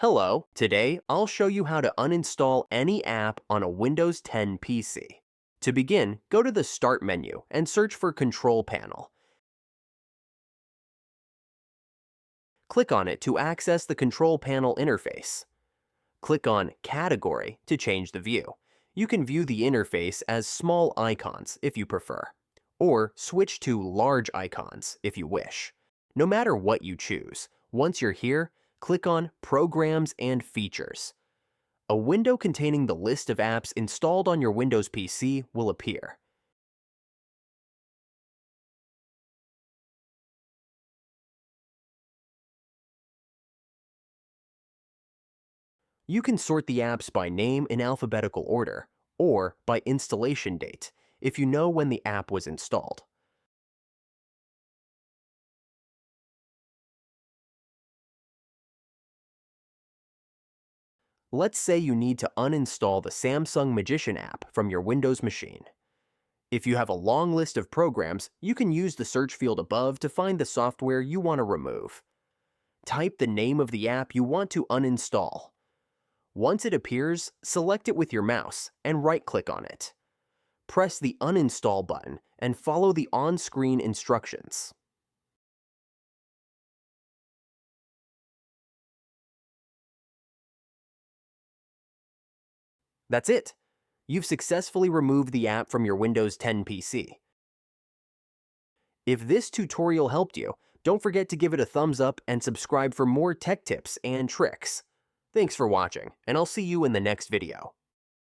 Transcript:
Hello, today I'll show you how to uninstall any app on a Windows 10 PC. To begin, go to the Start menu and search for Control Panel. Click on it to access the Control Panel interface. Click on Category to change the view. You can view the interface as small icons if you prefer, or switch to large icons if you wish. No matter what you choose, once you're here, click on Programs and Features. A window containing the list of apps installed on your Windows PC will appear. You can sort the apps by name in alphabetical order, or by installation date, if you know when the app was installed. Let's say you need to uninstall the Samsung Magician app from your Windows machine. If you have a long list of programs, you can use the search field above to find the software you want to remove. Type the name of the app you want to uninstall. Once it appears, select it with your mouse and right-click on it. Press the Uninstall button and follow the on-screen instructions. That's it! You've successfully removed the app from your Windows 10 PC. If this tutorial helped you, don't forget to give it a thumbs up and subscribe for more tech tips and tricks. Thanks for watching, and I'll see you in the next video.